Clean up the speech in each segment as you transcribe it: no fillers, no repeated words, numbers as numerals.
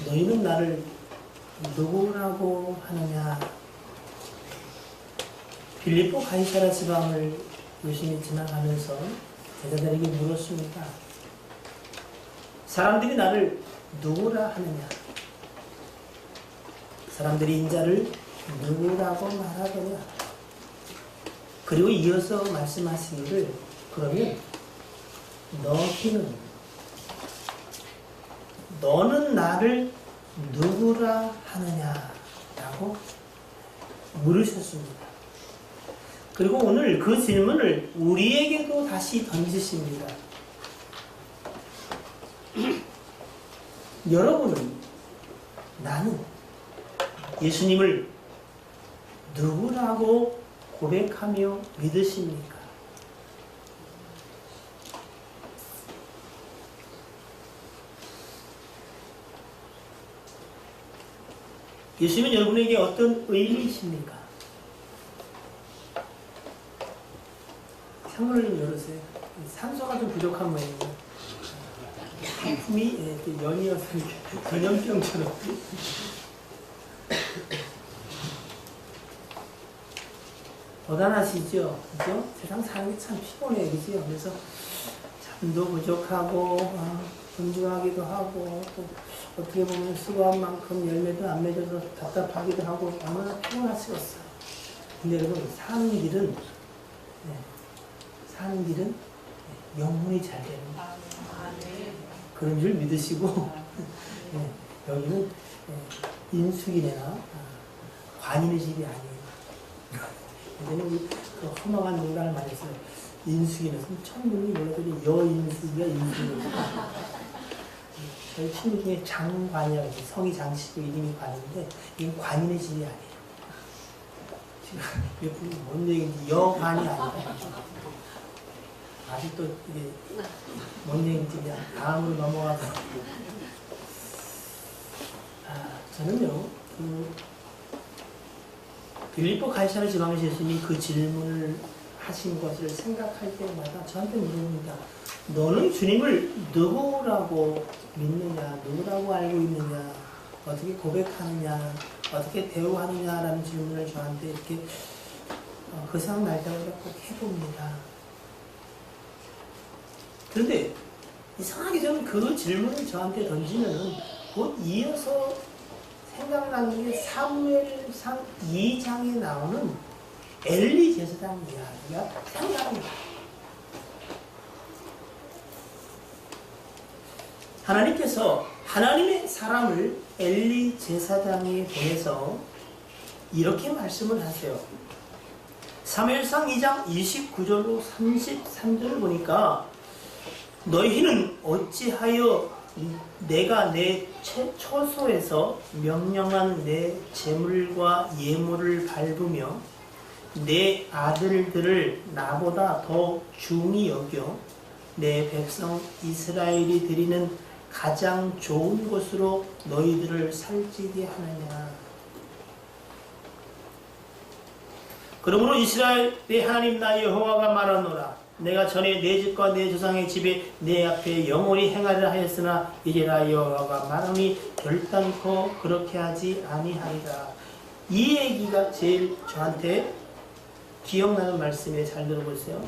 너희는 나를 누구라고 하느냐? 빌립보 가이사랴 지방을 열심히 지나가면서 제자들에게 물었습니다. 사람들이 나를 누구라 하느냐? 사람들이 인자를 누구라고 말하더냐? 그리고 이어서 말씀하시기를 그러면 너는 나를 누구라 하느냐라고 물으셨습니다. 그리고 오늘 그 질문을 우리에게도 다시 던지십니다. 여러분은 나는 예수님을 누구라고 고백하며 믿으십니까? 예수님은 여러분에게 어떤 의미이십니까? 창문을 좀 열으세요. 산소가 좀 부족한 모양이에요. 품이 연이어서 전염병처럼. 고단하시죠? 그죠? 세상 사는 게 참 피곤해요. 그죠? 그래서 잠도 부족하고, 분주하기도 하고, 또 어떻게 보면 수고한 만큼 열매도 안 맺어서 답답하기도 하고, 얼마나 피곤하시겠어요. 근데 여러분, 사는 길은 영혼이 잘 되는 그런 줄 믿으시고, 여기는 인숙이네나 관인의 집이 아니에요. 예전에 그 허망한 농담을 많이 했어요. 인숙이는 천문이 몰라더니 여인숙이가 인숙이에요. 저희 친구 중에 장관이라고 해서 성이 장씨고 이름이 관인데 이건 관인의 집이 아니에요. 지금 뭔 얘기인지 여관이 아니라 아직도 이게 뭔 얘기인지 그냥 다음으로 넘어가서 저는요 빌립보 가이사랴 지방에서 예수님이 그 질문을 하신 것을 생각할 때마다 저한테 물어봅니다. 너는 주님을 누구라고 믿느냐, 누구라고 알고 있느냐, 어떻게 고백하느냐, 어떻게 대우하느냐라는 질문을 저한테 이렇게 그 상황 날 때마다 꼭 해봅니다. 그런데 이상하게 저는 그 질문을 저한테 던지면은 곧 이어서 생각나는 게 사무엘상 2장에 나오는 엘리 제사장 이야기가 생각납니다. 하나님께서 하나님의 사람을 엘리 제사장에 보내서 이렇게 말씀을 하세요. 사무엘상 2장 29절로 33절을 보니까 너희는 어찌하여 내가 내 처소에서 명령한 내 제물과 예물을 밟으며 내 아들들을 나보다 더 중히 여겨 내 백성 이스라엘이 드리는 가장 좋은 곳으로 너희들을 살찌게 하느냐. 그러므로 이스라엘의 하나님 나 여호와가 말하노라. 내가 전에 내 집과 내 조상의 집에 내 앞에 영원히 행하리라 하였으나 이제라 여호와가 말하니 결단코 그렇게 하지 아니하리라. 이 얘기가 제일 저한테 기억나는 말씀에 잘 들어보세요.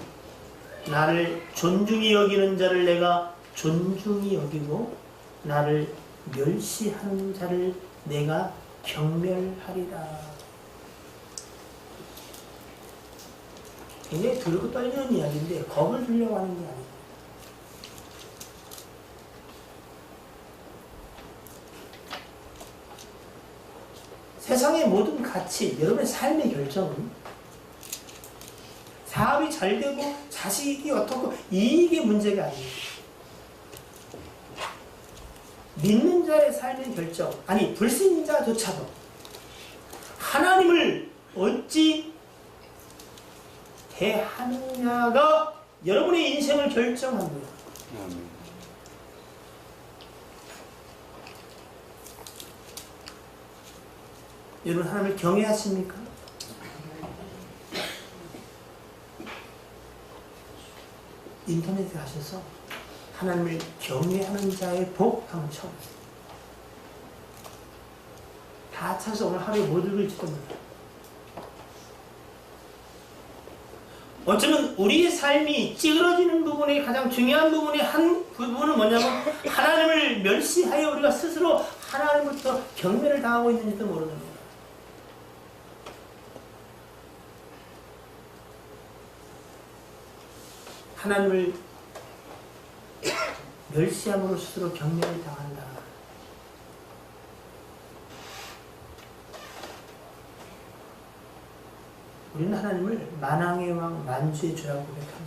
나를 존중히 여기는 자를 내가 존중히 여기고 나를 멸시하는 자를 내가 경멸하리라. 굉장히 들고 떨리는 이야기인데 겁을 주려고 하는 게 아니에요. 세상의 모든 가치, 여러분의 삶의 결정은 사업이 잘 되고 자식이 어떻고 이게 문제가 아니에요. 믿는 자의 삶의 결정, 아니 불신자조차도 하나님을 어찌 대하느냐가 여러분의 인생을 결정합니다. 여러분 하나님을 경외하십니까? 인터넷에 가셔서 하나님을 경외하는 자의 복 한번 쳐보세요. 다 차서 오늘 하루에 못 읽을지 겁니다. 어쩌면 우리의 삶이 찌그러지는 부분의 가장 중요한 부분의 한 부분은 뭐냐면 하나님을 멸시하여 우리가 스스로 하나님부터 경멸을 당하고 있는지도 모르는 거예요. 하나님을 멸시함으로 스스로 경멸을 당한다. 우리는 하나님을 만왕의 왕 만주의 주라고 고백합니다.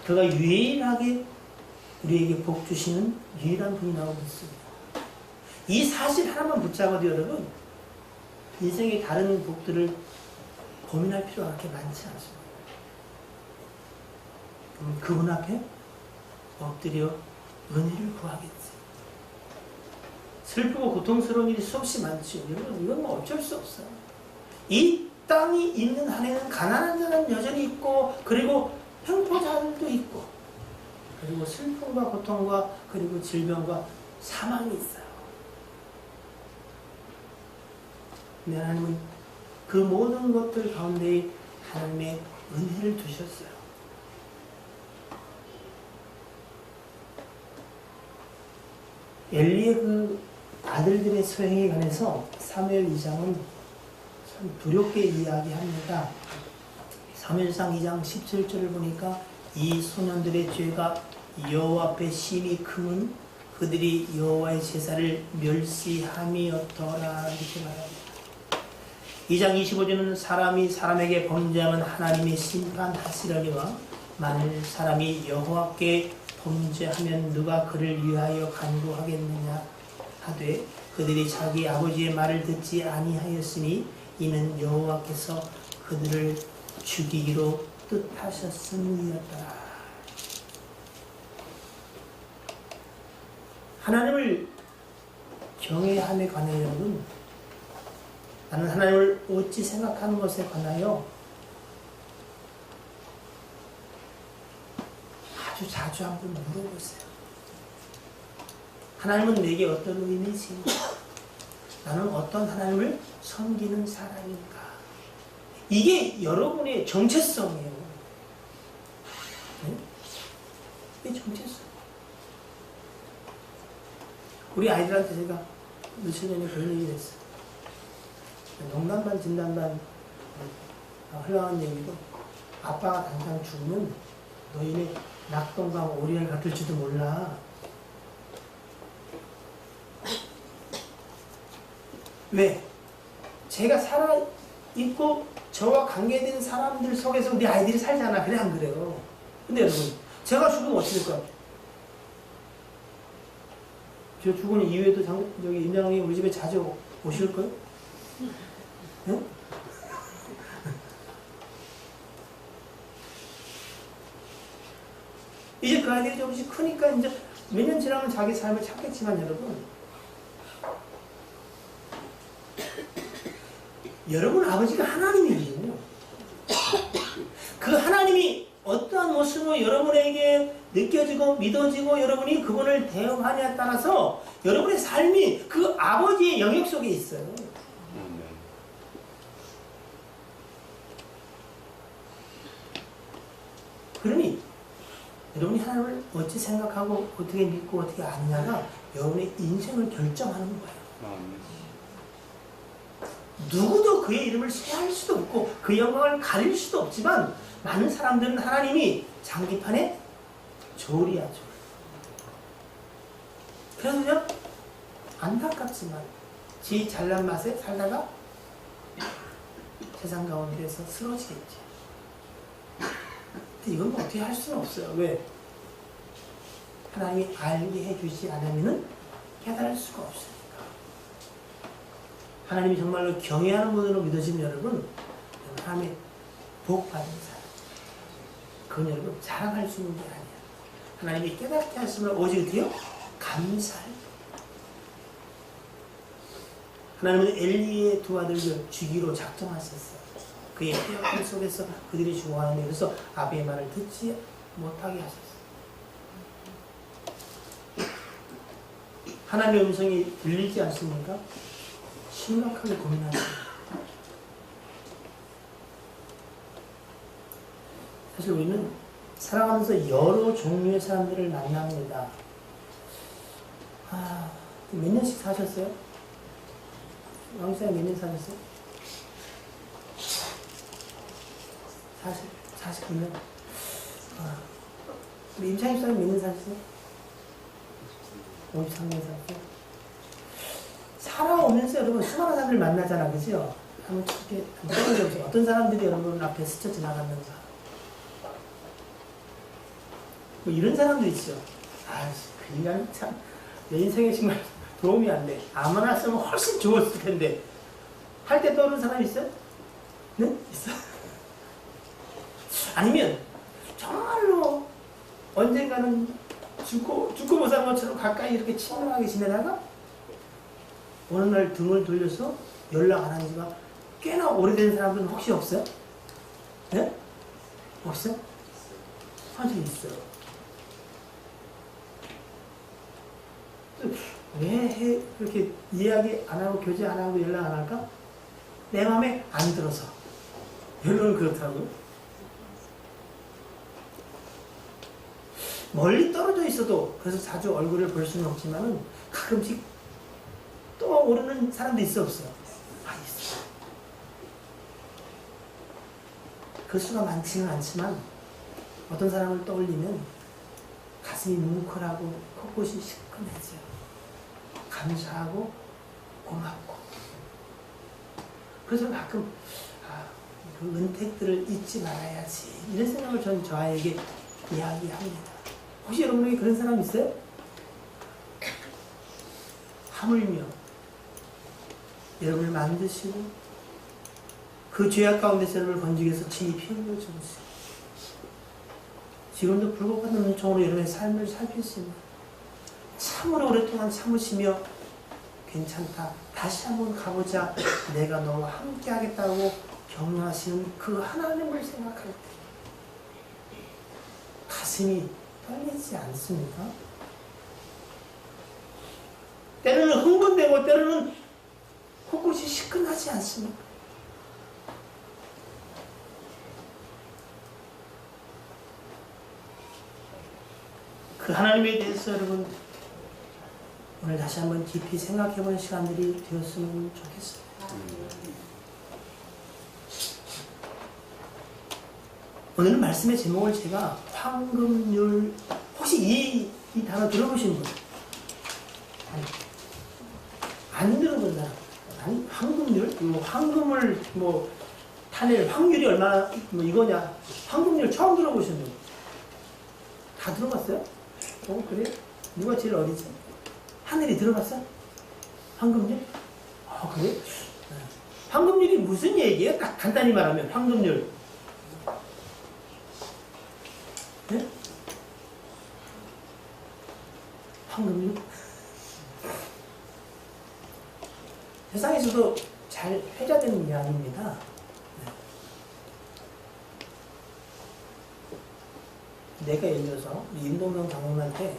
그가 유일하게 우리에게 복 주시는 유일한 분이 나오고 있습니다. 이 사실 하나만 붙잡아도 여러분 인생의 다른 복들을 고민할 필요가 그렇게 많지 않습니다. 그분 앞에 엎드려 은혜를 구하겠지. 슬프고 고통스러운 일이 수없이 많죠. 여러분 이건 뭐 어쩔 수 없어요. 이 땅이 있는 한에는 가난한 자는 여전히 있고 그리고 횡포자들도 있고 그리고 슬픔과 고통과 그리고 질병과 사망이 있어요. 근데 하나님은 그 모든 것들 가운데 하나님의 은혜를 두셨어요. 엘리의 그 아들들의 소행에 관해서 사무엘 2장은 참 두렵게 이야기합니다. 사무엘상 2장 17절을 보니까 이 소년들의 죄가 여호와 앞에 심히 크면 그들이 여호와의 제사를 멸시함이었더라 이렇게 말합니다. 2장 25절은 사람이 사람에게 범죄하면 하나님이 심판하시려니와 만일 사람이 여호와께 범죄하면 누가 그를 위하여 간구하겠느냐 하되 그들이 자기 아버지의 말을 듣지 아니하였으니 이는 여호와께서 그들을 죽이기로 뜻하셨음이었더라. 하나님을 경외함에 관하여 여러분, 나는 하나님을 어찌 생각하는 것에 관하여 아주 자주 한번 물어보세요. 하나님은 내게 어떤 의미지? 나는 어떤 하나님을 섬기는 사람인가? 이게 여러분의 정체성이에요. 네? 이게 정체성. 우리 아이들한테 제가 며칠 전에 그런 얘기를 했어요. 농담반 진담반 흘러가는 얘기도 아빠가 당장 죽으면 너희네 낙동강 오리알 같을지도 몰라. 왜? 제가 살아있고 저와 관계된 사람들 속에서 우리 아이들이 살잖아. 그래 안 그래요? 근데 여러분 제가 죽으면 어떻게 될 것 같아요? 저 죽은 이후에도 저기 임장님이 우리 집에 자주 오실까요? 응? 이제 그 아이들이 조금씩 크니까 이제 몇 년 지나면 자기 삶을 찾겠지만 여러분 아버지가 하나님이거든요. 그 하나님이 어떠한 모습으로 여러분에게 느껴지고 믿어지고 여러분이 그분을 대응하냐에 따라서 여러분의 삶이 그 아버지의 영역 속에 있어요. 그러니 여러분이 하나님을 어찌 생각하고 어떻게 믿고 어떻게 아느냐가 여러분의 인생을 결정하는 거예요. 누구도 그의 이름을 쇠할 수도 없고 그 영광을 가릴 수도 없지만 많은 사람들은 하나님이 장기판에 조리하죠. 그래서 그냥 안타깝지만 지 잘난 맛에 살다가 세상 가운데서 쓰러지겠지. 이건 뭐 어떻게 할 수는 없어요. 왜? 하나님이 알게 해주지 않으면 깨달을 수가 없으니까. 하나님이 정말로 경외하는 분으로 믿어지는 여러분, 하나님의 복 받은 사람. 그건 여러분 자랑할 수 있는 게 아니야. 하나님이 깨닫게 하시면 오직 어때요? 감사할. 하나님은 엘리의 두 아들을 죽이로 작정하셨어요. 그의 폐역함 속에서 그들이 죽어가는데 그래서 아비의 말을 듣지 못하게 하셨어요. 하나님의 음성이 들리지 않습니까? 심각하게 고민하죠. 사실 우리는 살아가면서 여러 종류의 사람들을 만납니다. 몇 년씩 사셨어요? 왕사님 몇 년 사셨어요? 49년? 우리 임창희 사님 몇 년 사셨어요? 53년 사셨어요? 살아오면서 여러분 수많은 사람들 만나잖아, 그죠? 한번 이렇게 떠올려보세요. 어떤 사람들이 여러분 앞에 스쳐 지나갔는가? 뭐 이런 사람도 있죠. 그 인간 참 내 인생에 정말 도움이 안 돼. 아무나 쓰면 훨씬 좋았을 텐데 할 때 떠오르는 사람 있어요? 네? 있어? 아니면 정말로 언젠가는 죽고 못 산 것처럼 가까이 이렇게 친밀하게 지내다가 어느 날 등을 돌려서 연락 안 하는 지가 꽤나 오래된 사람들은 혹시 없어요? 네? 없어요? 사실 있어요. 왜 그렇게 이야기 안 하고 교제 안 하고 연락 안 할까? 내 마음에 안 들어서. 여러분 그렇다고요? 멀리 떨어져 있어도 그래서 자주 얼굴을 볼 수는 없지만은 가끔씩 떠오르는 사람도 있어 없어요? 있어. 그 수가 많지는 않지만 어떤 사람을 떠올리면 가슴이 뭉클하고 코끝이 시큰해져요. 감사하고 고맙고. 그래서 가끔 그 은택들을 잊지 말아야지 이런 생각을 전 저에게 이야기합니다. 혹시 여러분에게 그런 사람 있어요? 하물며 여러분을 만드시고 그 죄악 가운데서 여러분을 건지기 위해서 친히 피 흘려 주셨어요. 지금도 불꽃같은 눈총으로 여러분의 삶을 살피시며 참으로 오랫동안 참으시며 괜찮다. 다시 한번 가보자. 내가 너와 함께 하겠다고 격려하시는 그 하나님을 생각할 때 가슴이 떨리지 않습니까? 때로는 흥분되고 때로는 코끝이 시큰하지 않습니까? 그 하나님에 대해서 여러분 오늘 다시 한번 깊이 생각해보는 시간들이 되었으면 좋겠습니다. 오늘 말씀의 제목을 제가 황금률, 혹시 이 단어 들어보신 분? 안 들어본 사람? 아니, 황금률? 황금을 타낼 확률이 얼마나 이거냐? 황금률 처음 들어보신 분? 다 들어봤어요? 그래? 누가 제일 어리지? 하늘이 들어봤어? 황금률? 그래? 황금률이 무슨 얘기예요? 딱 간단히 말하면 황금률. 네? 황금률? 세상에서도 잘 회자되는 이야기입니다. 내가 예를 들어서 임동경 장로한테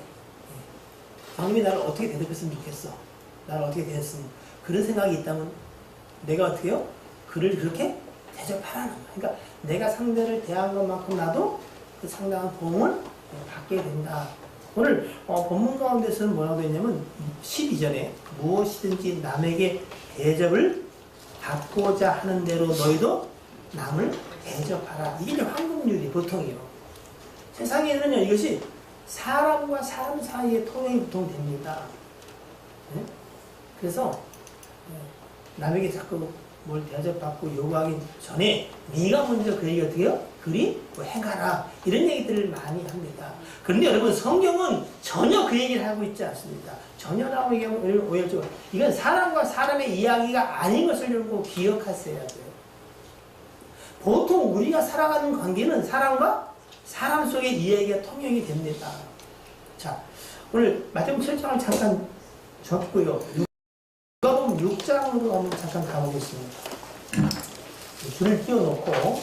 장님이 나를 어떻게 대접했으면 좋겠어. 나를 어떻게 대했으면. 그런 생각이 있다면 내가 어떻게 해요? 그를 그렇게 대접하라는 거야. 그러니까 내가 상대를 대한 것만큼 나도 그 상당한 도움을 받게 된다. 오늘 본문 가운데서는 뭐라고 했냐면 12절에 무엇이든지 남에게 대접을 받고자 하는 대로 너희도 남을 대접하라. 이게 황금률이 보통이에요. 세상에는요, 이것이 사람과 사람 사이의 통행이 보통 됩니다. 네? 그래서 남에게 자꾸 뭘 대접받고 요구하기 전에 네가 먼저 그 얘기 어떻게 해요? 그리 행하라. 이런 얘기들을 많이 합니다. 그런데 여러분 성경은 전혀 그 얘기를 하고 있지 않습니다. 전혀라고 얘기하면 오해죠. 이건 사람과 사람의 이야기가 아닌 것을 여러분 기억하셔야 돼요. 보통 우리가 살아가는 관계는 사람과 사람 속의 이야기가 통용이 됩니다. 자, 오늘 마태복음 7장을 잠깐 접고요. 누가복음 6장으로 한번 잠깐 가보겠습니다. 줄을 띄워놓고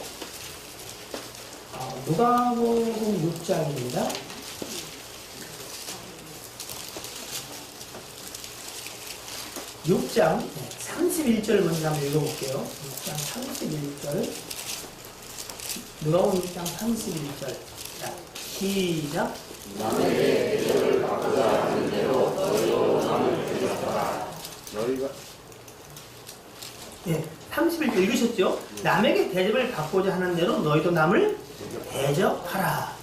누가복음 6장입니다. 6장 31절 먼저 한번 읽어볼게요. 6장 31절. 누가복음 6장 31절. 자, 시작. 남에게 대접을 받고자 하는 대로 너희도 남을 대접하라. 너희가 31절 읽으셨죠? 남에게 대접을 받고자 하는 대로 너희도 남을 대접하라.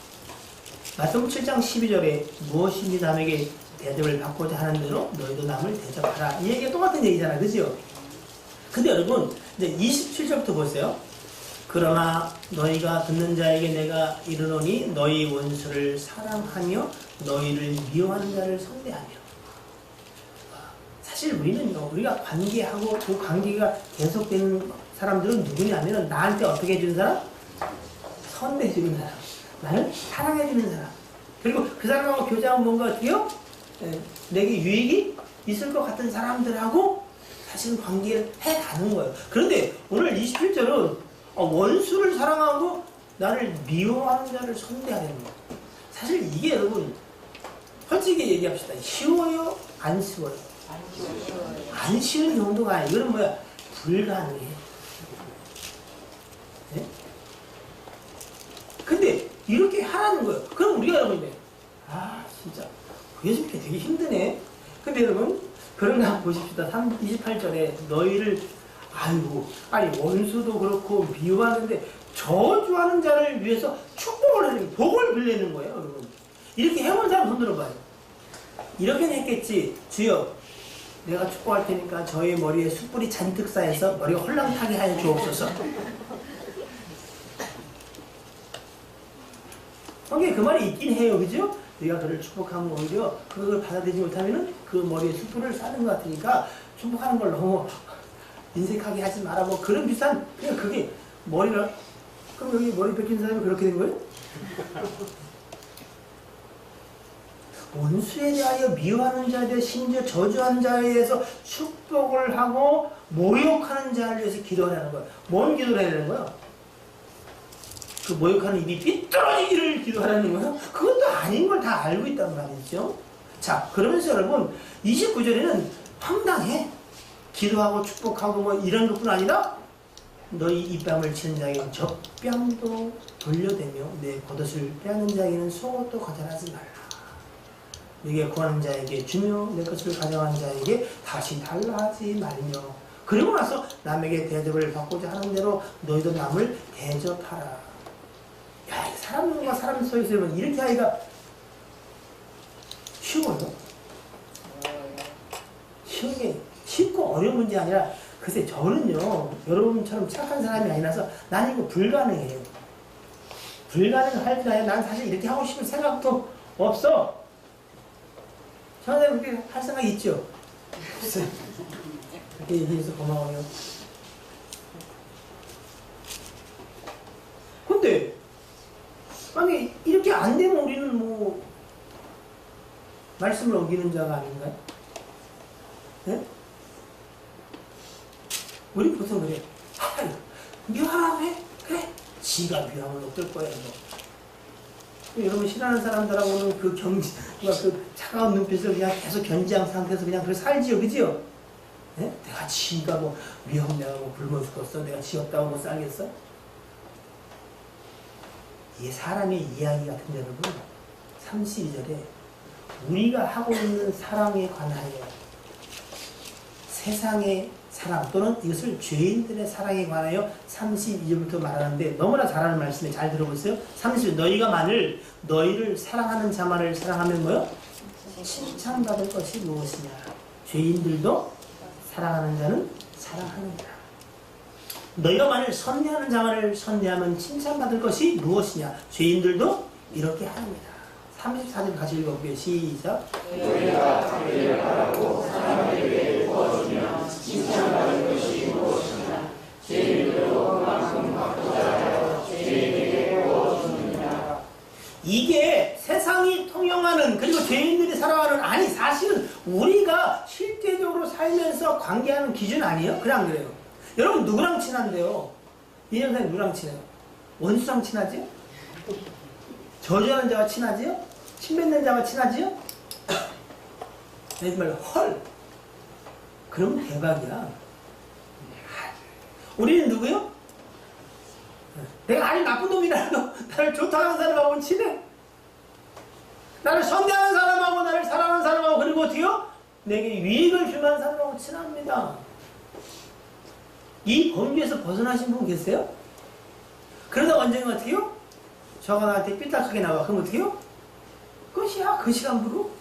마태복음 7장 12절에 무엇인지 남에게 대접을 받고자 하는 대로 너희도 남을 대접하라. 이 얘기가 똑같은 얘기잖아, 그죠? 근데 여러분, 이제 27절부터 보세요. 그러나 너희가 듣는 자에게 내가 이르노니 너희 원수를 사랑하며 너희를 미워하는 자를 선대하며. 사실 우리가 관계하고 그 관계가 계속되는 사람들은 누구냐면은 나한테 어떻게 해주는 사람? 선대해주는 사람. 나를 사랑해주는 사람. 그리고 그 사람하고 교제하면 뭔가 어때요? 내게 유익이 있을 것 같은 사람들하고 사실은 관계를 해가는 거예요. 그런데 오늘 27절은 원수를 사랑하고 나를 미워하는 자를 선대하는 거예요. 사실 이게 여러분 솔직히 얘기합시다. 쉬워요? 안 쉬워요? 안 쉬운 정도가 아니에요. 이거는 뭐야? 불가능해. 네? 근데 이렇게 하라는 거예요. 그럼 우리가 여러분 진짜 예수님 되게 힘드네. 근데 여러분 그런 거 한번 보십시다. 28절에 너희를 아니 원수도 그렇고 미워하는데 저주하는 자를 위해서 축복을 하는 거예요. 복을 빌리는 거예요. 여러분 이렇게 해본 사람 손 들어봐요. 이렇게는 했겠지. 주여 내가 축복할 테니까 저희 머리에 숯불이 잔뜩 쌓여서 머리가 홀랑타게 하여 주옵소서. 거기에 그 말이 있긴 해요. 그죠? 네가 그를 축복하면 오히려 그걸 받아들이지 못하면 그 머리에 숯불을 쌓는 것 같으니까 축복하는 걸 너무 인색하게 하지 마라. 뭐 그런 비슷한 그냥 그게 머리를 그럼 여기 머리 뺏긴 사람이 그렇게 된 거예요? 원수에 대하여 미워하는 자에 대해 심지어 저주하는 자에 대해서 축복을 하고 모욕하는 자를 위해서 기도하라는 거예요. 뭔 기도를 해야 되는 거예요? 그 모욕하는 입이 삐뚤어지기를 기도하라는 거예요? 그것도 아닌 걸 다 알고 있단 말이죠. 자, 그러면서 여러분 29절에는 황당해. 기도하고 축복하고 뭐 이런 것뿐 아니라 너희 입뺨을 치는 자에게는 젖뺨도 돌려대며 내 겉옷을 빼앗는 자에게는 속옷도 거절하지 말라. 네게 구하는 자에게 주며 내 것을 가져간 자에게 다시 달라 하지 말며. 그리고 나서 남에게 대접을 받고자 하는 대로 너희도 남을 대접하라. 야, 사람과 사람 사이에 있으면 이렇게 하기가 쉬워요? 쉽고 어려운 문제 아니라 글쎄 저는요 여러분처럼 착한 사람이 아니라서 나는 이거 불가능해요. 불가능할 줄 아니라 난 사실 이렇게 하고 싶은 생각도 없어. 저는 그렇게 할 생각이 있죠? 그렇게 얘기해서 고마워요. 근데 아니 이렇게 안 되면 우리는 뭐 말씀을 어기는 자가 아닌가요? 네? 우리 보통 그래. 미워하라고 해? 그래. 지가 미워하면 어떨 거야 뭐. 여러분 싫어하는 사람들하고는 그 차가운 눈빛을 그냥 계속 견지한 상태에서 그냥 그걸 살지요, 그지요? 네? 내가 지가 뭐 미움 내가 뭐 굶어 죽었어, 내가 지 없다고 뭐 살겠어? 이게 사람의 이야기 같은데 여러분 32절에 우리가 하고 있는 사랑에 관하여 세상의 사랑 또는 이것을 죄인들의 사랑에 관하여 32절부터 말하는데 너무나 잘하는 말씀에 잘 들어보세요. 30절 너희가 만일 너희를 사랑하는 자만을 사랑하면 뭐요? 칭찬받을 것이 무엇이냐. 죄인들도 사랑하는 자는 사랑하느니라. 너희가 만일 선대하는 자만을 선대하면 칭찬받을 것이 무엇이냐. 죄인들도 이렇게 하느니라. 34절 같이 읽어볼게요. 시작. 너희가 자기를 바라고 사람에게 구워주면 칭찬받을 것이 무엇이냐. 죄인들도 그만큼 받고자 하여 죄인에게 구워주느니라. 이게 세상이 통용하는 그리고 죄인들이 살아가는 아니 사실은 우리가 실제적으로 살면서 관계하는 기준 아니에요? 그래 안 그래요? 여러분 누구랑 친한데요? 이 영상이 누구랑 친해요? 원수랑 친하지요? 저주하는 자와 친하지요? 침 뱉는 자와 친하지요? 내지 말로 헐 그러면 대박이야. 우리는 누구요? 내가 아니 나쁜 놈이라도 나를 좋다고 하는 사람하고 친해. 나를 선대하는 사람하고 나를 사랑하는 사람하고 그리고 어떻게요? 내게 유익을 줄 만한 사람하고 친합니다. 이 범주에서 벗어나신 분 계세요? 그러다 언젠가 어떻게요? 저가 나한테 삐딱하게 나와. 그럼 어떻게요? 끝이야. 그 시간부로.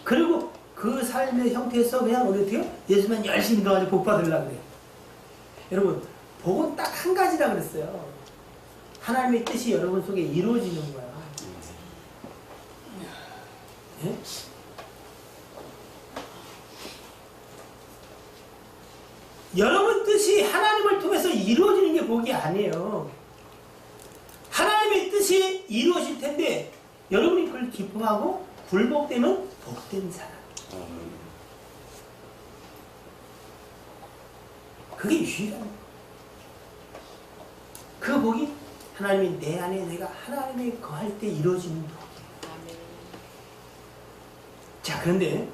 그리고 그 삶의 형태에서 그냥 우리 어떻게요? 예수만 열심히 넣어가지고 복 받으려고 그래요. 여러분, 복은 딱 한 가지라 그랬어요. 하나님의 뜻이 여러분 속에 이루어지는 거야. 예? 여러분 뜻이 하나님을 통해서 이루어지는 게 복이 아니에요. 하나님의 뜻이 이루어질 텐데 여러분이 그걸 기뻐하고 굴복되면 복된 사람. 그게 유일한 거예요. 그 복이 하나님이 내 안에 내가 하나님이 거할 때 이루어지는 복이에요. 자, 그런데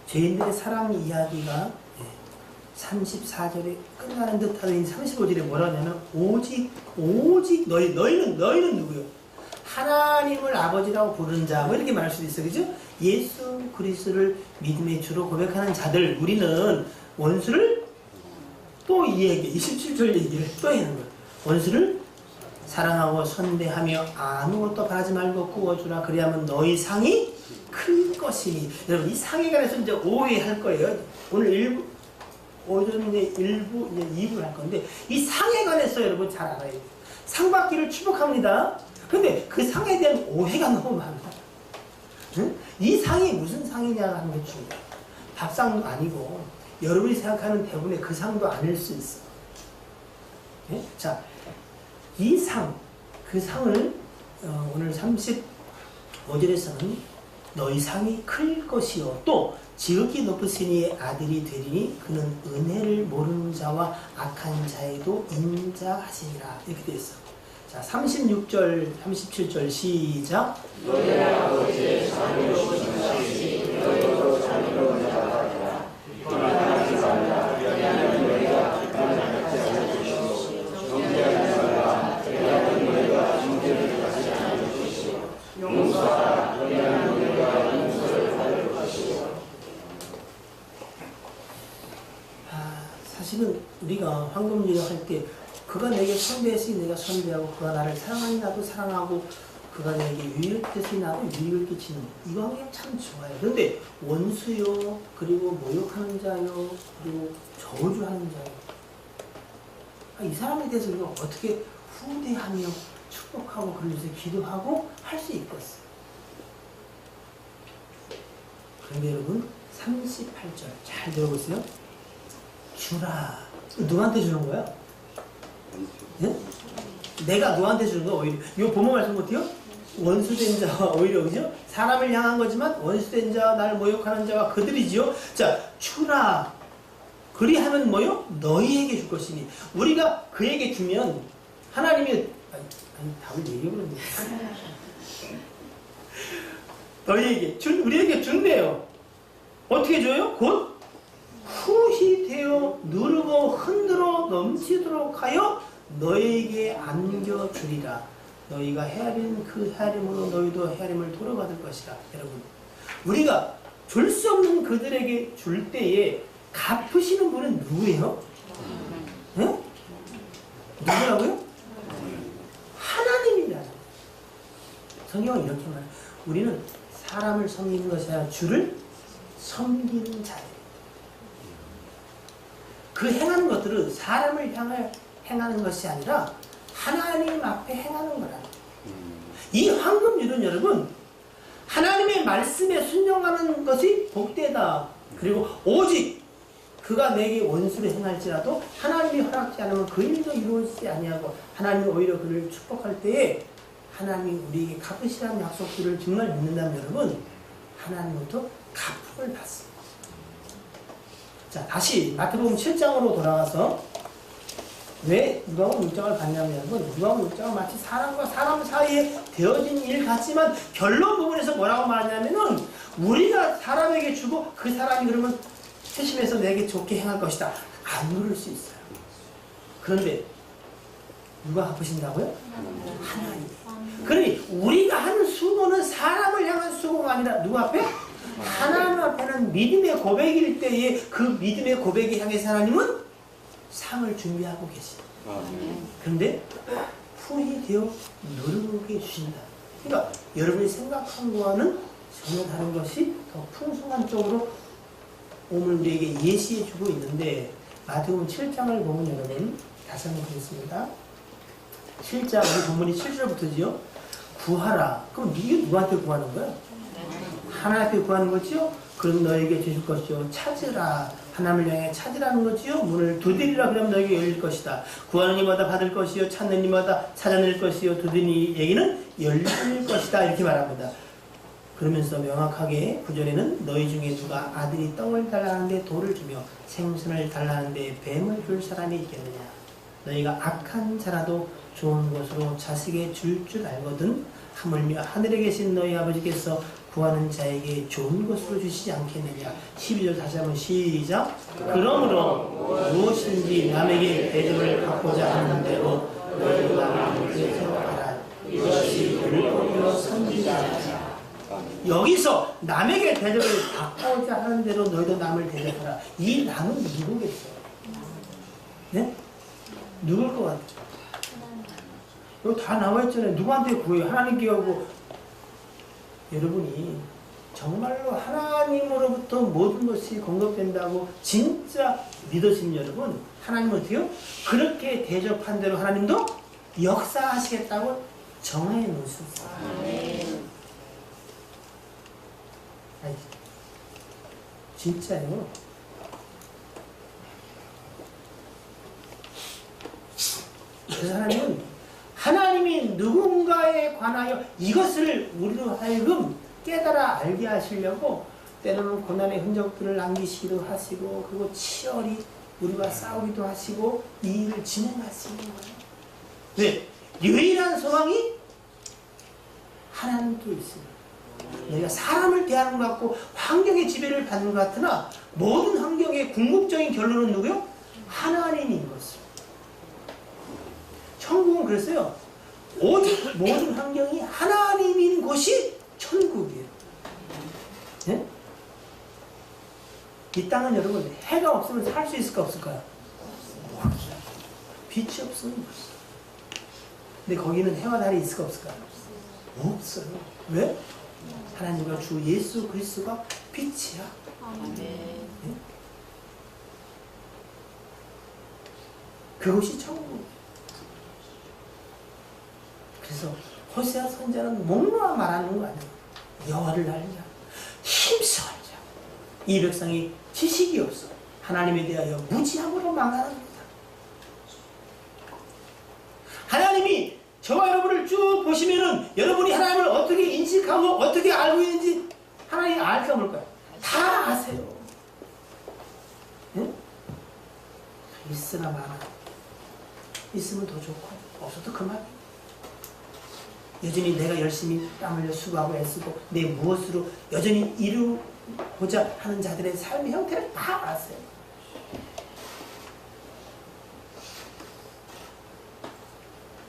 죄인들의 사랑 이야기가 34절에 끝나는 듯하더니 35절에 뭐라 하냐면 오직 너희는 누구요? 하나님을 아버지라고 부르는 자, 뭐 이렇게 말할 수도 있어, 그죠? 예수 그리스도를 믿음의 주로 고백하는 자들, 우리는 원수를 또 이 얘기, 27절 얘기를 또 하는 거예요. 원수를 사랑하고 선대하며 아무것도 바라지 말고 구워주라. 그리하면 너희 상이 클 것이니. 여러분, 이 상에 관해서 이제 오해할 거예요. 오늘 오전 이제 1부, 이제 2부를 할 건데, 이 상에 관해서 여러분 잘 알아야 돼요. 상 받기를 축복합니다. 근데 그 상에 대한 오해가 너무 많다. 응? 이 상이 무슨 상이냐 하는 게 중요해요. 밥상도 아니고, 여러분이 생각하는 대부분의 그 상도 아닐 수 있어. 네? 자, 이 상, 그 상을 오늘 35절에서는 너희 상이 클 것이요. 또 지극히 높으시니 아들이 되리니 그는 은혜를 모르는 자와 악한 자에도 인자하시니라. 이렇게 되어 있어. 자, 36절, 37절 시작. 너희 아버지의 자비로우신 자시 너희도 자비로운 자라. 비판하지 말라. 왜냐하면 너희가 비판하지 않을 것이요 정죄하지 말라. 왜냐하면 너희가 정죄를 받지 않을 것이요 용서하라. 왜냐하면 너희가 용서를 받을 것이요. 사실은 우리가 황금률을 할 때 그가 내게 선대했으니 내가 선대하고 그가 나를 사랑하니 나도 사랑하고 그가 내게 유익을 끼치니 나도 유익을 끼치는 이 관계 참 좋아요. 그런데 원수요, 그리고 모욕하는 자요, 그리고 저주하는 자요, 이 사람에 대해서 우리가 어떻게 후대하며 축복하고 그러면서 기도하고 할 수 있겠어요. 그런데 여러분 38절 잘 들어보세요. 주라. 누구한테 주는 거야? 네? 내가 누구한테 주는 거야? 오히려 이거 보면 말씀 못해요? 원수된 자와 오히려 그죠? 사람을 향한 거지만 원수된 자와 나를 모욕하는 자와 그들이지요. 자, 주라. 그리하면 뭐요? 너희에게 줄 것이니. 우리가 그에게 주면 하나님이 아니 답을 얘기해버렸네. 너희에게 우리에게 준대요. 어떻게 줘요? 곧 후히 되어 누르고 흔들어 넘치도록 하여 너희에게 안겨주리라. 너희가 헤아린 그 헤아림으로 너희도 헤아림을 돌아받을 것이다. 여러분, 우리가 줄 수 없는 그들에게 줄 때에 갚으시는 분은 누구예요? 네? 누구라고요? 하나님이다. 성경은 이렇게 말해요. 우리는 사람을 섬기는 것이 아니라 주를 섬기는 자예요. 그 행하는 것들은 사람을 향해 행하는 것이 아니라 하나님 앞에 행하는 거라. 이 황금률은 여러분 하나님의 말씀에 순종하는 것이 복되다. 그리고 오직 그가 내게 원수를 행할지라도 하나님이 허락지 않으면 그 일도 이루어지지 아니하고 하나님이 오히려 그를 축복할 때에 하나님이 우리에게 갚으시라는 약속들을 정말 믿는다면 여러분 하나님부터 갚음을 받습니다. 자, 다시 마태복음 7장으로 돌아가서 왜 누가복음 6장을 봤냐면 누가복음 6장은 마치 사람과 사람 사이에 되어진 일 같지만 결론 부분에서 뭐라고 말하냐면은 우리가 사람에게 주고 그 사람이 그러면 회심해서 내게 좋게 행할 것이다. 안 그럴 수 있어요. 그런데 누가 갚으신다고요? 하나님. 그러니 우리가 하는 수고는 사람을 향한 수고가 아니라 누구 앞에? 하나님 앞에는 믿음의 고백일 때에 그 믿음의 고백에 향해서 하나님은 상을 준비하고 계시다. 그런데 후히 되어 누르게 주신다. 그러니까 여러분이 생각한 거와는 전혀 다른 것이 더 풍성한 쪽으로 오늘 우리에게 예시해 주고 있는데 마태복음 7장을 보면 여러분 다시 한번 보겠습니다. 7장 우리 본문이 7절부터지요. 구하라. 그럼 이게 누구한테 구하는 거야? 하나님께 구하는 거지요? 그럼 너에게 주실 것이요. 찾으라. 하나님을 향해 찾으라는 거지요. 문을 두드리라. 그러면 너에게 열릴 것이다. 구하는 이마다 받을 것이요. 찾는 이마다 찾아낼 것이요. 두드리는 이에게는 열릴 것이다. 이렇게 말합니다. 그러면서 명확하게 9절에는 너희 중에 누가 아들이 떡을 달라는데 돌을 주며 생선을 달라는데 뱀을 줄 사람이 있겠느냐. 너희가 악한 자라도 좋은 것으로 자식에 줄 알거든 하물며 하늘에 계신 너희 아버지께서 구하는 자에게 좋은 것으로 주시지 않겠느냐. 12절 다시 한번 시작. 그러므로 무엇인지 남에게 대접을 받고자 하는 대로 너희도 남에게 대접하라. 이것이 율법이요 선지자니라. 여기서 남에게 대접을 받고자 하는 대로 너희도 남을 대접하라. 이 남은 누구겠어요? 네? 누굴 것 같죠? 여기 다 나와있잖아요. 누구한테 구해요? 하나님께 하고. 여러분이 정말로 하나님으로부터 모든 것이 공급된다고 진짜 믿으신 여러분, 하나님은 어때요? 그렇게 대접한 대로 하나님도 역사하시겠다고 정해 놓으셨어요. 아니, 진짜요. 그래서 하나님이 누군가에 관하여 이것을 우리로 하여금 깨달아 알게 하시려고 때로는 고난의 흔적들을 남기시기도 하시고 그리고 치열히 우리와 싸우기도 하시고 이 일을 진행하시는 거예요. 왜? 유일한 소망이 하나님께 있습니다. 너희가 사람을 대하는 것 같고 환경의 지배를 받는 것 같으나 모든 환경의 궁극적인 결론은 누구요? 하나님인 것을. 천국은 그랬어요. 오직 모든 환경이 하나님인 곳이 천국이에요. 네? 이 땅은 여러분 해가 없으면 살 수 있을까 없을까요? 빛이 없으면 없어요. 근데 거기는 해와 달이 있을까 없을까요? 없어요. 왜? 하나님과 주 예수 그리스도가 빛이야. 네? 그것이 천국이에요. 그래서 호세아 선자는 목놓아 말하는 거 아니에요. 여호와를 알자, 힘써 알자. 이 백성이 지식이 없어. 하나님에 대하여 무지함으로 망하랍니다. 하나님이 저와 여러분을 쭉 보시면은 여러분이 하나님을 어떻게 인식하고 어떻게 알고 있는지 하나님이 알까 몰까요? 다 아세요. 응? 있으나 마나. 있으면 더 좋고 없어도 그만. 여전히 내가 열심히 땀 흘려 수고하고 애쓰고 내 무엇으로 여전히 이루고자 하는 자들의 삶의 형태를 다 아세요.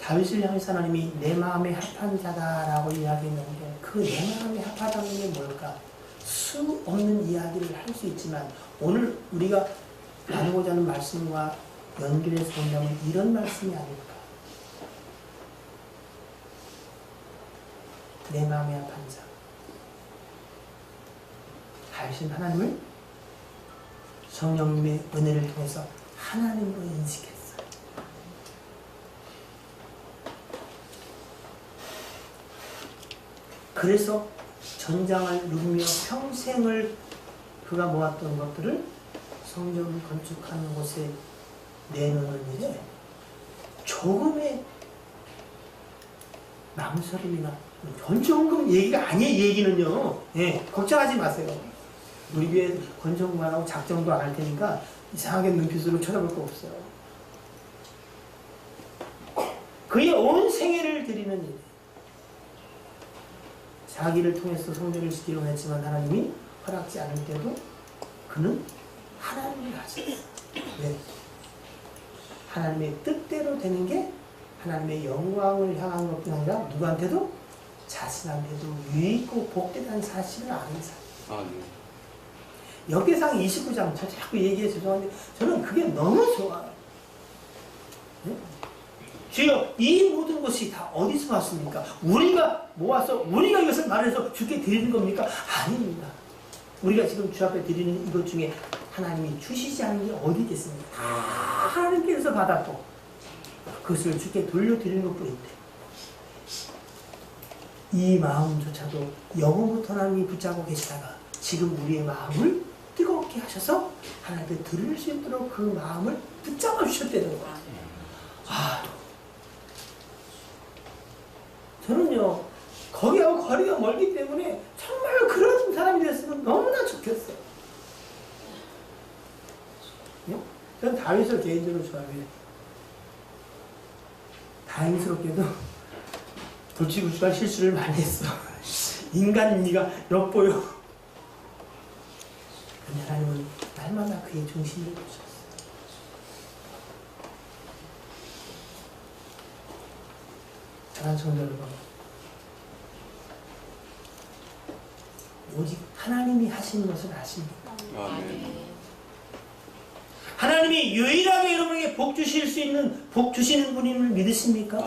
다윗을 향해서 하나님이 내 마음에 합한 자다라고 이야기했는데 그 내 마음에 합하다는 게 뭘까? 수 없는 이야기를 할 수 있지만 오늘 우리가 나누고자 하는 말씀과 연결해서 본다면 이런 말씀이 아닐까? 내 마음에 합한 자. 다윗은 하나님을 성령님의 은혜를 통해서 하나님으로 인식했어요. 그래서 전장을 누리며 평생을 그가 모았던 것들을 성전을 건축하는 곳에 내놓는 일에 조금의 망설임이나 건축금 얘기가 아니에요. 얘기는요. 예, 걱정하지 마세요. 우리 교회 건축만 하고 작정도 안 할 테니까 이상하게 눈빛으로 쳐다볼 거 없어요. 그의 온 생애를 드리는 일. 자기를 통해서 성전을 지키려고 했지만 하나님이 허락지 않을 때도 그는 하나님을 하셨어요. 왜? 하나님의 뜻대로 되는 게 하나님의 영광을 향한 것뿐 아니라 누구한테도? 자신한테도 유익고 복되다는 사실을 아는 사람. 역대상 29장 저 자꾸 얘기해 죄송한데 저는 그게 너무 좋아요. 네? 주여 이 모든 것이 다 어디서 왔습니까? 우리가 모아서 우리가 이것을 말해서 주께 드리는 겁니까? 아닙니다. 우리가 지금 주 앞에 드리는 이것 중에 하나님이 주시지 않은 게 어디 있겠습니까? 다 하나님께서 받았고 그것을 주께 돌려드리는 것뿐인데 이 마음조차도 영원부터 하나님이 붙잡고 계시다가 지금 우리의 마음을 뜨겁게 하셔서 하나님께 들을 수 있도록 그 마음을 붙잡아 주셨다는 거예요. 저는요 거기하고 거리가 멀기 때문에 정말로 그런 사람이 됐으면 너무나 좋겠어요. 예? 저는 다윗을 개인적으로 좋아해요. 다행스럽게도 돌치구치가 실수를 많이 했어. 인간미가 엿보여. 근데 하나님은 날마다 그의 중심을 보셨어요. 사랑하는 성도 여러분, 오직 하나님이 하시는 것을 아십니까? 하나님이 유일하게 여러분에게 복 주실 수 있는 복 주시는 분임을 믿으십니까?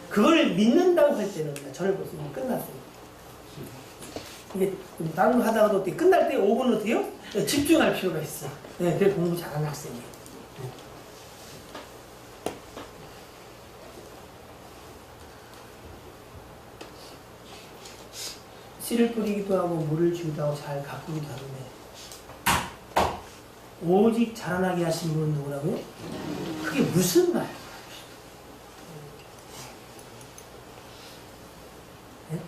그걸 믿는다고 할 때는 저를 보세요. 끝났어요. 이게 다른 거 하다가도 어떻게 끝날 때 5분 어때요? 집중할 필요가 있어. 네, 그래 공부 잘하는 학생이에요. 씨를 뿌리기도 하고 물을 주기도 하고 잘 가꾸기도 하는데 오직 자라나게 하신 분은 누구라고요? 그게 무슨 말? 네?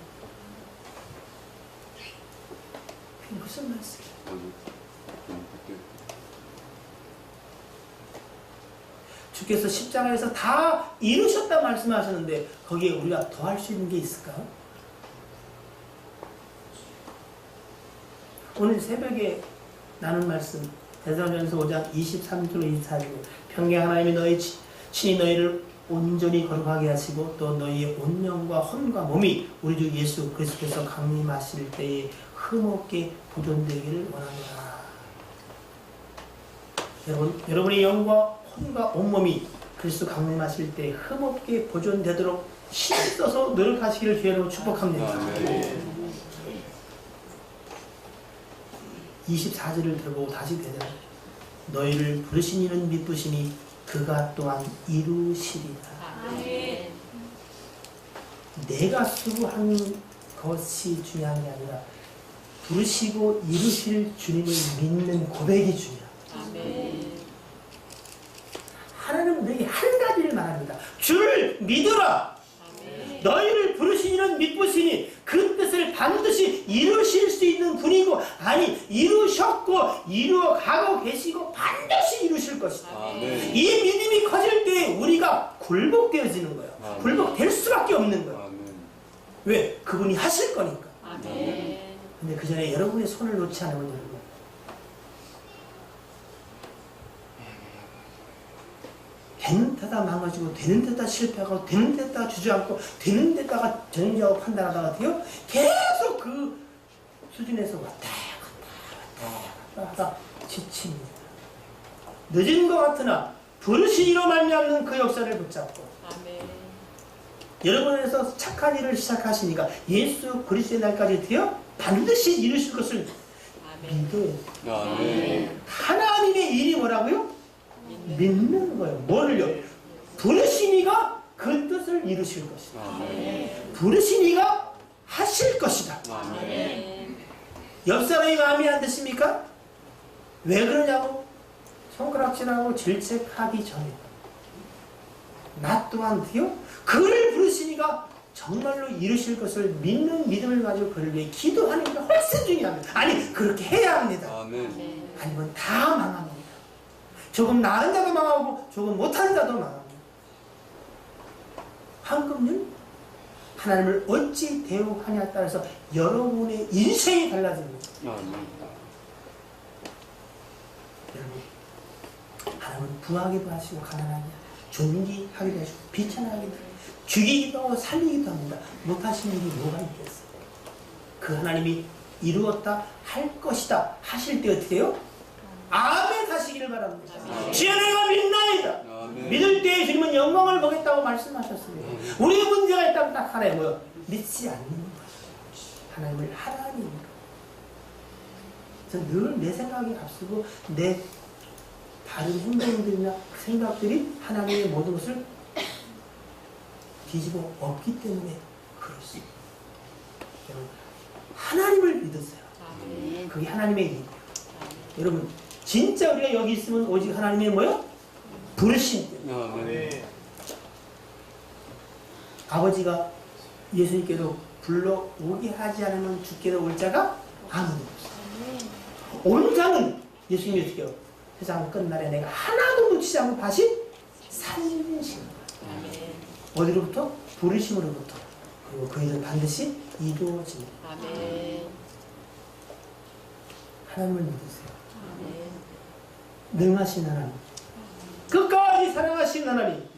그게 무슨 말씀이에요? 주께서 십자가에서 다 이루셨다 말씀하셨는데 거기에 우리가 더 할 수 있는 게 있을까요? 오늘 새벽에 나눈 말씀 데살로니가서 5장 23절로 24절 평강 하나님이 너희 친히 너희를 온전히 거룩하게 하시고 또 너희의 온 영과 혼과 몸이 우리 주 예수 그리스도께서 강림하실 때에 흠없게 보존되기를 원합니다. 여러분의 영과 혼과 온몸이 그리스도 강림하실 때 흠없게 보존되도록 힘써서 노력하시기를 주여로 축복합니다. 24절을 들고 다시 되잖아요. 너희를 부르신 이는 믿으시니 그가 또한 이루시리라. 내가 수고한 것이 중요한 게 아니라 부르시고 이루실 주님을 믿는 고백이 중요합니다. 하나님은 너에게 한 가지를 말합니다. 주를 믿으라. 너희를 부르신 이는 믿으시니 그 뜻을 반드시 이루실 수 있는 분이고 아니 이루셨고 이루어가고 계시고 반드시 이루실 것이다. 이 믿음이 커질 때 우리가 굴복되어지는 거예요. 굴복될 수밖에 없는 거예요. 왜? 그분이 하실 거니까. 근데 그 전에 여러분의 손을 놓지 않으면 여러분 되는 데다 망가지고 되는 데다 실패하고 되는 데다 주저앉고 되는 데다가 정죄하고 판단하다가 돼요. 계속 그 수준에서 왔다 갔다 하다 지칩니다. 늦은 것 같으나 부르신 이로 말미암는 그 역사를 붙잡고 여러분에서 착한 일을 시작하시니까 예수 그리스도의 날까지 되어 반드시 이루실 것을 믿어요. 하나님의 일이 뭐라고요? 믿는 거예요. 뭐를요? 부르신 이가 그 뜻을 이루실 것이다. 부르신 이가 하실 것이다. 옆 사람이 마음에 안 드십니까? 왜 그러냐고? 손가락질하고 질책하기 전에 나 또한 돼요? 그를 부르신 이가 정말로 이루실 것을 믿는 믿음을 가지고 그를 위해 기도하는 게 훨씬 중요합니다. 아니 그렇게 해야 합니다. 아니면 다 망합니다. 조금 나은 자도 망하고 조금 못하는 자도 망합니다. 황금률 하나님을 어찌 대우하냐에 따라서 여러분의 인생이 달라집니다. 여러분, 하나님은 부하기도 하시고 가난하게 존귀하기도 하시고 비천하기도 하시고 죽이기도 하고 살리기도 합니다. 못하시는 일이 뭐가 있겠어요? 그 하나님이 이루었다 할 것이다 하실 때 어떻게 해요? 아멘 하시기를 바랍니다. 주여 내가 믿나이다. 믿을 때 주님은 영광을 보겠다고 말씀하셨습니다. 우리의 문제가 있다면 딱 하나예요. 뭐요? 믿지 않는 것. 하나님을 하나님으로. 저는 늘 내 생각이 앞서고 내 다른 행동들이나 생각들이 하나님의 모든 것을 뒤집어 엎기 때문에 그렇습니다. 여러분, 하나님을 믿으세요. 그게 하나님의 일이에요. 여러분, 진짜 우리가 여기 있으면 오직 하나님의 뭐요? 부르심 때문에. 아버지가 예수님께로 불러오게 하지 않으면 죽게도 올 자가 아무도 없어요. 온 자는 예수님이 어떻게 해요? 세상 끝날에 내가 하나도 놓치지 않고 다시 살리신 거예요. 어디로부터? 부르심으로부터. 그리고 그 일은 반드시 이루어집니다. 하나님을 믿으세요. 능하신 하나님, 끝까지 사랑하시는 하나님,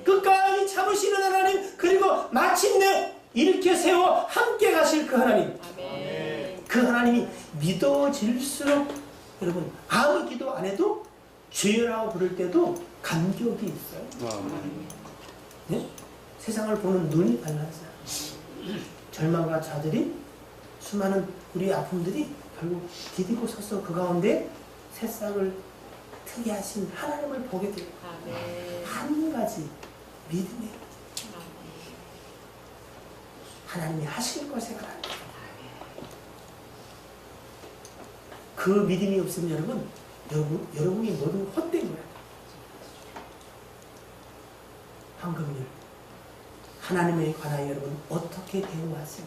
끝까지 참으시는 하나님, 그리고 마침내 일으켜 세워 함께 가실 그 하나님. 그 하나님이 믿어질수록 여러분 아무 기도 안 해도 주여라고 부를 때도 감격이 있어요. 네? 세상을 보는 눈이 달라져요. 절망과 좌절이 수많은 우리 아픔들이 결국 디디고 서서 그 가운데 새싹을 트게 하신 하나님을 보게 돼요. 한 가지 믿음이에요. 하나님이 하실 걸 생각 안 해요. 그 믿음이 없으면 여러분이 모든 헛된 거예요. 황금률 하나님에 관하여 여러분 어떻게 대우하세요?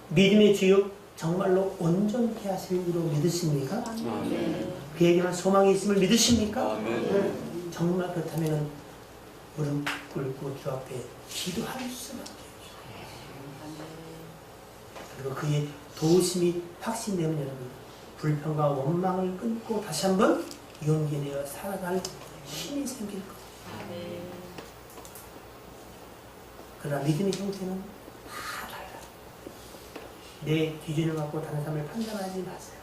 믿음의 주요 정말로 온전케 하실 이로 믿으십니까? 그에게만 소망이 있음을 믿으십니까? 정말 그렇다면 무릎 꿇고 주 앞에 기도할 수밖에 없어요. 그리고 그의 도우심이 확신되면 여러분 불평과 원망을 끊고 다시 한번 용기 내어 살아갈 힘이 생길 겁니다. 그러나 믿음의 형태는 다 달라요. 내 기준을 갖고 다른 사람을 판단하지 마세요.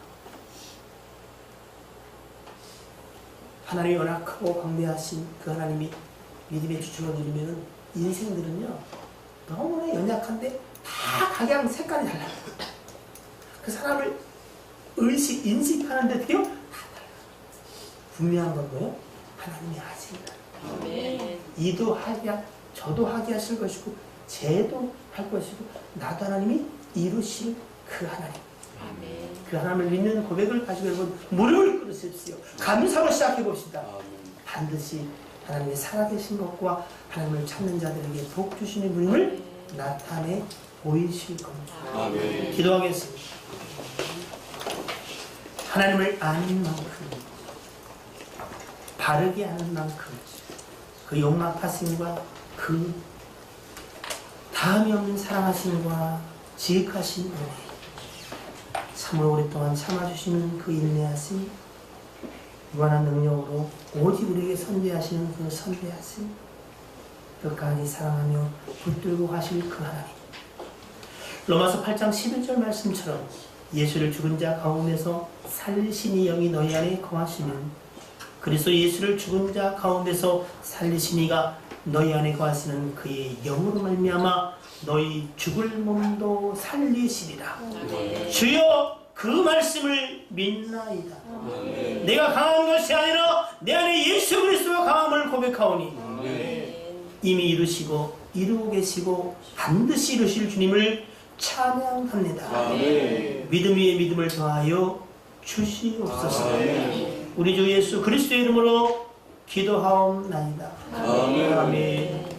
하나님이 워낙 크고 광대하신 그 하나님이 믿음의 주축을 누리면 인생들은요 너무나 연약한데 다 각양 색깔이 달라요. 그 사람을 인식하는데 어떻게 해요? 다 달라요. 분명한 건 뭐예요? 하나님이 하신다. 이도 하게 저도 하게 하실 것이고 쟤도 할 것이고 나도 하나님이 이루실 그 하나님. 그 하나님을 믿는 고백을 가지고 여러분 무릎을 꿇으십시오. 감사로 시작해 봅시다. 반드시 하나님의 살아계신 것과 하나님을 찾는 자들에게 복 주시는 분임을 나타내 보이실 겁니다. 기도하겠습니다. 하나님을 아는 만큼 바르게 아는 만큼 그 용납하심과 그 다음이 없는 사랑하심과 지극하신 은혜 참으로 오랫동안 참아주시는 그 인내하심 무한한 능력으로 오직 우리에게 선대하시는 그 선대하심 끝까지 사랑하며 붙들고 가실 그 하나님 로마서 8장 11절 말씀처럼 예수를 죽은 자 가운데서 살리시니 영이 너희 안에 거하시면 그리스도 예수를 죽은 자 가운데서 살리시니가 너희 안에 거하시는 그의 영으로 말미암아 너희 죽을 몸도 살리시리라. 주여 그 말씀을 믿나이다. 내가 강한 것이 아니라 내 안에 예수 그리스도가 강함을 고백하오니 이미 이루시고 이루고 계시고 반드시 이루실 주님을 찬양합니다. 믿음 위에 믿음을 더하여 주시옵소서. 우리 주 예수 그리스도의 이름으로 기도하옵나이다. 아멘.